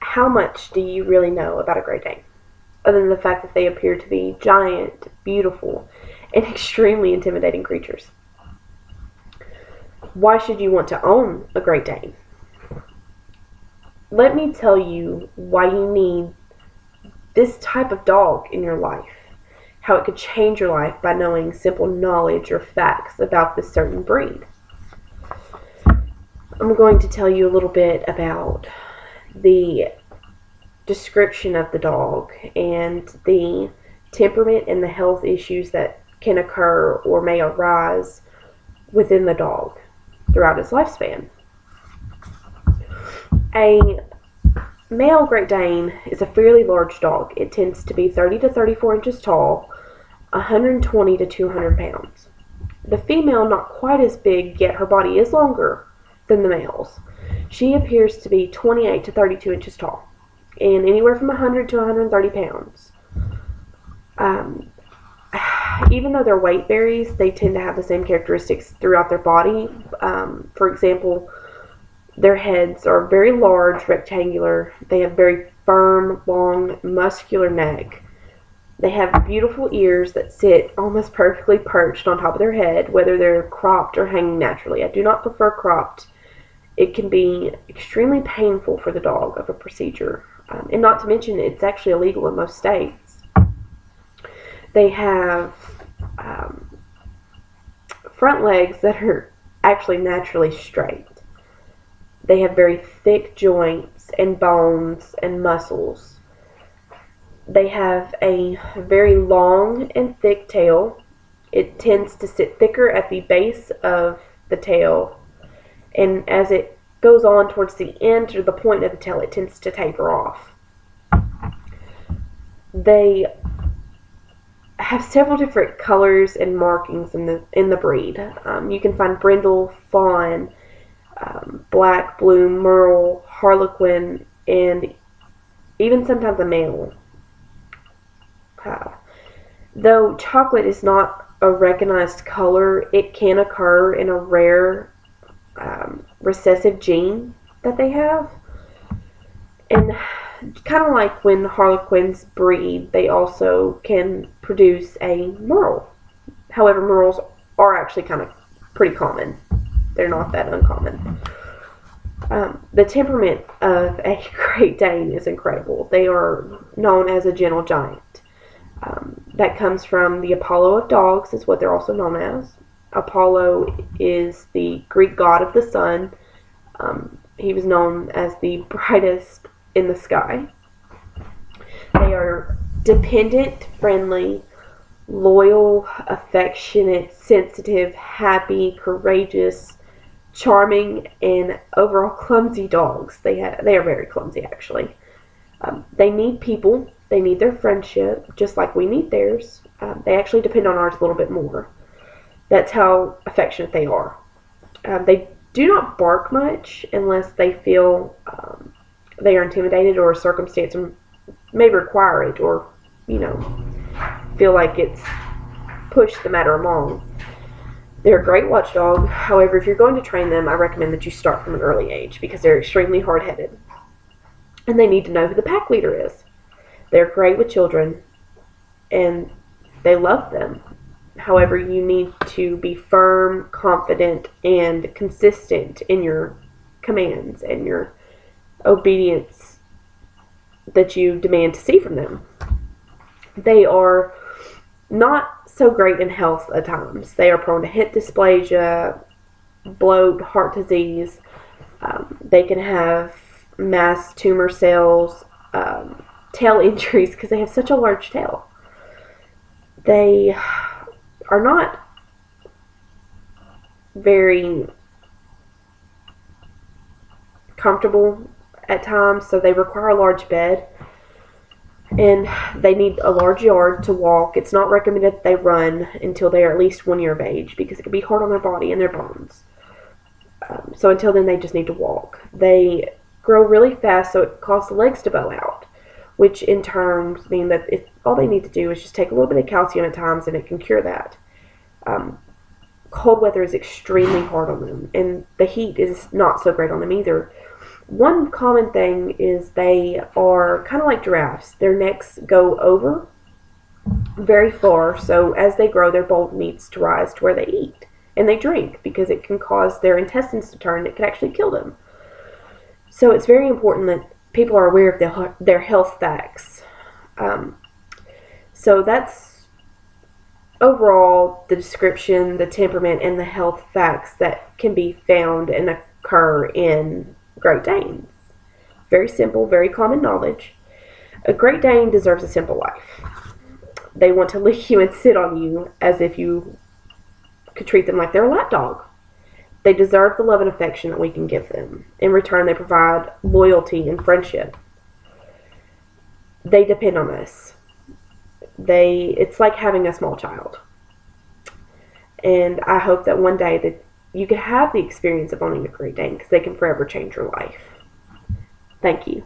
how much do you really know about a Great Dane? Other than the fact that they appear to be giant, beautiful, and extremely intimidating creatures. Why should you want to own a Great Dane? Let me tell you why you need this type of dog in your life. How it could change your life by knowing simple knowledge or facts about this certain breed. I'm going to tell you a little bit about the description of the dog and the temperament and the health issues that can occur or may arise within the dog throughout its lifespan. A male Great Dane is a fairly large dog. It tends to be 30 to 34 inches tall, 120 to 200 pounds. The female, not quite as big, yet her body is longer than the males. She appears to be 28 to 32 inches tall and anywhere from 100 to 130 pounds. Even though their weight varies, they tend to have the same characteristics throughout their body. For example, their heads are very large, rectangular. They have very firm, long, muscular neck. They have beautiful ears that sit almost perfectly perched on top of their head, whether they're cropped or hanging naturally. I do not prefer cropped. It can be extremely painful for the dog of a procedure. And not to mention, it's actually illegal in most states. They have front legs that are actually naturally straight. They have very thick joints and bones and muscles. They have a very long and thick tail. It tends to sit thicker at the base of the tail, and as it goes on towards the end or the point of the tail, it tends to taper off. They have several different colors and markings in the breed. You can find brindle, fawn, black, blue, merle, harlequin, and even sometimes a male. Though chocolate is not a recognized color, it can occur in a rare recessive gene that they have. And kind of like when harlequins breed, they also can produce a merle. However, merles are actually kind of pretty common. They're not that uncommon. The temperament of a Great Dane is incredible. They are known as a gentle giant. That comes from the Apollo of dogs, is what they're also known as. Apollo is the Greek god of the sun. He was known as the brightest in the sky. They are dependent, friendly, loyal, affectionate, sensitive, happy, courageous, charming, and overall clumsy dogs. They are very clumsy, actually. They need people. They need their friendship, just like we need theirs. They actually depend on ours a little bit more. That's how affectionate they are. They do not bark much unless they feel they are intimidated or a circumstance may require it, or, feel like it's pushed the matter along. They're a great watchdog. However, if you're going to train them, I recommend that you start from an early age because they're extremely hard-headed. And they need to know who the pack leader is. They're great with children, and they love them. However, you need to be firm, confident, and consistent in your commands and your obedience that you demand to see from them. They are not so great in health at times. They are prone to hip dysplasia, bloat, heart disease. They can have mass tumor cells, tail injuries because they have such a large tail. They are not very comfortable at times, so they require a large bed, and they need a large yard to walk. It's not recommended that they run until they are at least 1 year of age because it can be hard on their body and their bones. So until then, they just need to walk. They grow really fast, so it causes the legs to bow out, which in turn mean that if all they need to do is just take a little bit of calcium at times, and it can cure that. Cold weather is extremely hard on them, and the heat is not so great on them either. One common thing is they are kind of like giraffes. Their necks go over very far, so as they grow, their bowl needs to rise to where they eat and they drink, because it can cause their intestines to turn. It can actually kill them. So it's very important that people are aware of their health facts. Um, so that's overall the description, the temperament, and the health facts that can be found and occur in Great Danes. Very simple, very common knowledge. A Great Dane deserves a simple life. They want to lick you and sit on you as if you could treat them like they're a lap dog. They deserve the love and affection that we can give them. In return, they provide loyalty and friendship. They depend on us. It's like having a small child. And I hope that one day that you could have the experience of owning a Great Dane, because they can forever change your life. Thank you.